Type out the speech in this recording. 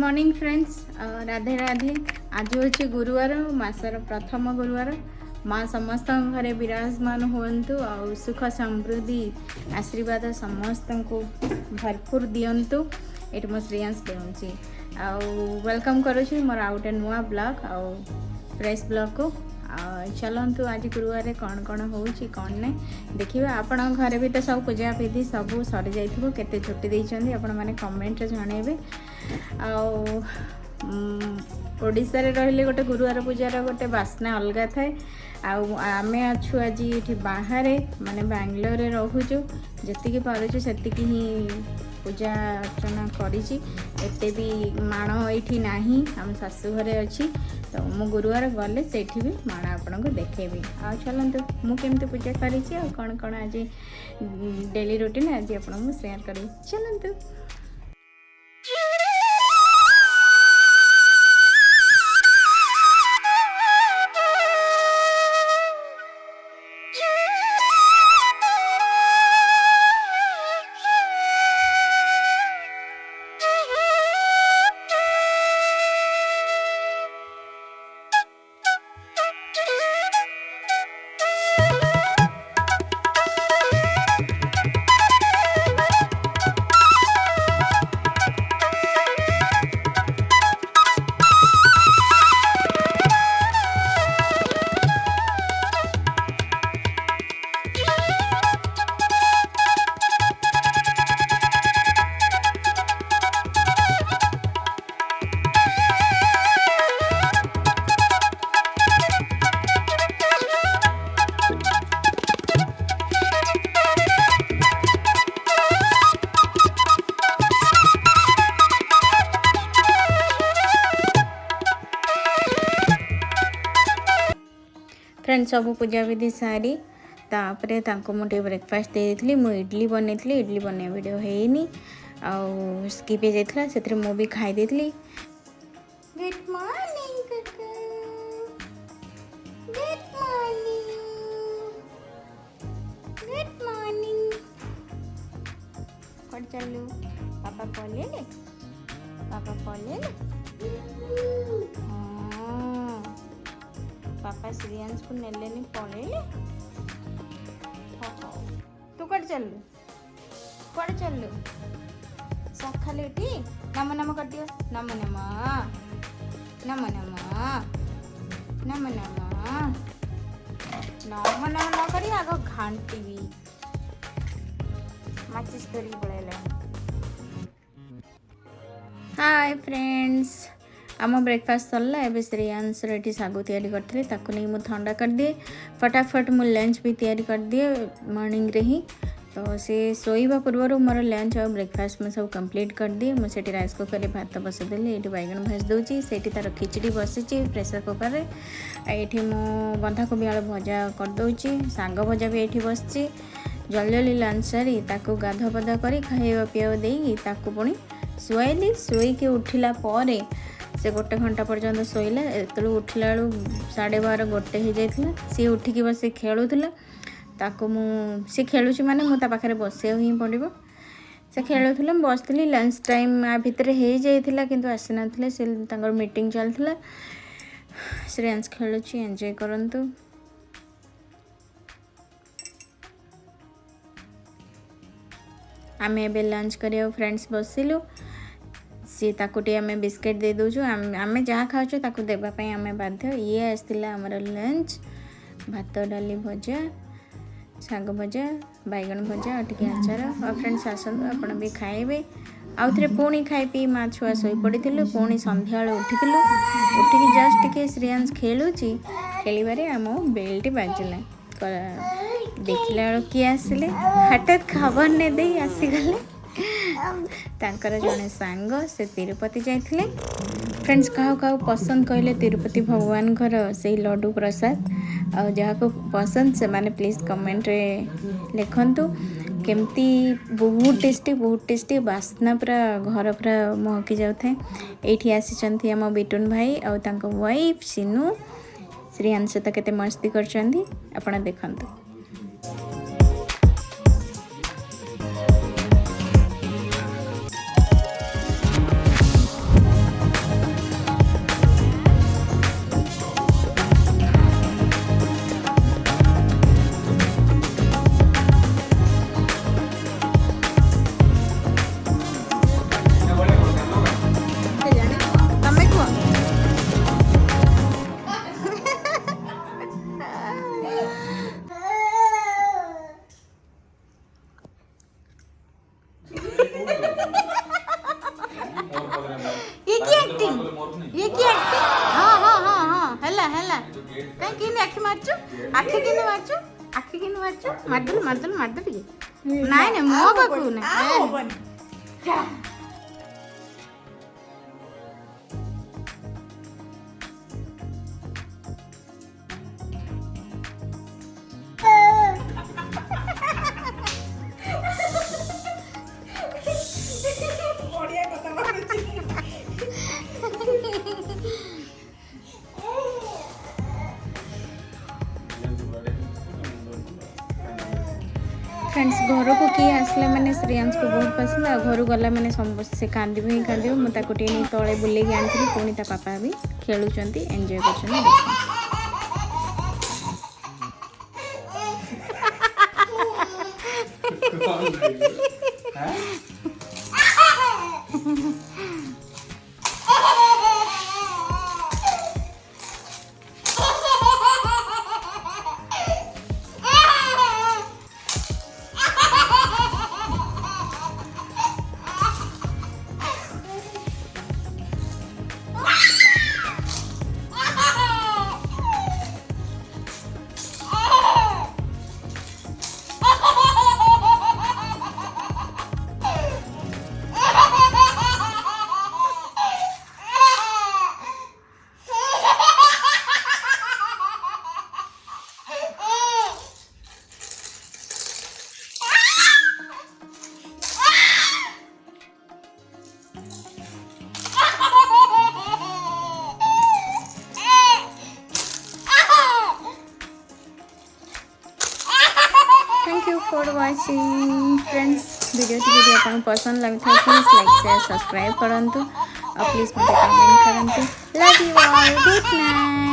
Morning friends, Radhe Radhe. आज हूँ गुरुवार, मासर प्रथम गुरुवार। माँ समस्त घरे विराजमान हुंतु और सुख समृद्धि आशीर्वाद समस्त को भरपूर दिंतु। ये मो श्रेयांश कहूँ वेलकम करुँच मोर आउ गोटे नुआ ब्लॉग आउ फ्रेश ब्लॉग को। चलतु आज गुरुवार कौन कौन हो कौन ना देखिए। आपण घरे भी तो सब पूजा विधि सब सरी जाइए केते छुट्टी देइछन्ती आपण माने कमेंट जनइबे। ओडिशा रे रहिले गोटे गुरुवार पूजार गोटे बास्ना अलग थाए। आमे अच्छु आज ये बाहर माने बेंगलोर रे रहूचु, जतिकी पारुचु सेतिकी ही पूजा अर्चना करिछि। एते भी माण एठी नाही, हम सासु घरे अछि, तो मु गुरुवार गले सेठी भी माण आपन को देखेबी। आ चलंतु मु केमते पूजा करिछि आ कोन कोन आज डेली रूटीन आज आपन मु शेयर करी। चलंतु फ्रेंड्स सब पूजा विधि सारी तापरे तांको मुझे ब्रेकफास्ट दे देती। मु इडली बनई, इडली बने वीडियो है आउ स्किप हो जाता से मु भी खाई देती। गुड मॉर्निंग काका, गुड मॉर्निंग, गुड मॉर्निंग। कौन चलू पापा पले ले, पापा पले ले। पापा श्रेयांश को नेले पड़े। तू कट चलू, कट चलू सकाले उठी नम नम कर दियो। नम नम नम नम नम नम नम नम न करी आग घाटी भी माचिस करी पड़ेला। हाय फ्रेंड्स, आम ब्रेकफास्ट सरला। एवं श्रेयांश ये सागु तैयारी करते नहीं मुझे ठंडा कर दिए। फटाफट मु लंच भी तैयारी कर दिए मॉर्निंग रे ही। तो से सोईबा पूर्व मोर लंच और ब्रेकफास्ट में सब कंप्लीट कर दिए। मुझे राइस कुकर में भात बसईदेली, ये बैगन भाज दूसरी, से तार खिचड़ी बसी प्रेसर कुकर में। ये बंधाकोबी आलू भजा करदे, साग भजा भी ये बस। जल्दी जल्दी लंच सारी ताकू गाधा पदा कर खाଇବା ପିଇବା ଦେଇକି ताकू पुणी शुआली। शुईकी उठिला पर से गोटे घंटा पर्यंत शोला। एत उठला बेलू 12:30 गोटे हो जाता। सी उठिकी बस खेलुला, ताकू सी खेलुची माने मु ता पाखरे बसिया ही पड़ो। से खेलुला बसती। लंच टाइम आ भितर हो जाता किंतु आसी ना से मीटिंग चलता। श्रेयांश खेलुची, एंजॉय करंतु। आमे एबे लंच करिया फ्रेंड्स बसिलु। सी ताकुटी आमे बिस्किट दे दोजु। आमे जहाँ खाऊँ ताकू देवाई आमे बाध्य। ये आसला आमर लंच, भात डाली भजा, साग भजा, बैगन भजा और टिके आचार। और फ्रेंड्स आसतु आपण भी खाइबे। आउ थे पुणी खाई पी माँ छुआ शोई पड़ू। पुणी संध्या उठिलु। उठिकी जस्ट टिके श्रेयांश खेलुची। खेलिबारे आम बेलटी बाजिला। देखला बेलू किए आसिले, हठात खबर ने दे आसीगले। तांकर जड़े सांग से तिरुपति जाइथिले। फ्रेंड्स काहु काहु पसंद कहले तिरुपति भगवान घर से लड्डू प्रसाद आ जहाँ को पसंद से माने प्लीज कमेंट रे लिखंतु। केमती बहुत टेस्टी बास्ना पूरा घर पूरा महकी जाउथे। एठी आसीचंती हम बिटुन भाई और तांको वाइफ सिनू। श्रेयांश सहित केते मस्ती करचंदी आपण देखंतु। आखि मारचु आखि किने मारचु आखि किने मारचु मारदल टिके नाइ ना मो बाकू ना फ्रेंड्स घर को किए आसला मैंने श्रेयांश को बहुत पसंद आ घर गला मैंने से कांदी ही कांदी मुझे नहीं तले बुले आनी पुणी ता पापा भी खेलुंट एंजॉय कर thank you for watching friends video T आपको पसंद लगी था प्लीज लाइक शेयर सब्सक्राइब करंतु और प्लीज मत कमेंट करंतु love you all good night.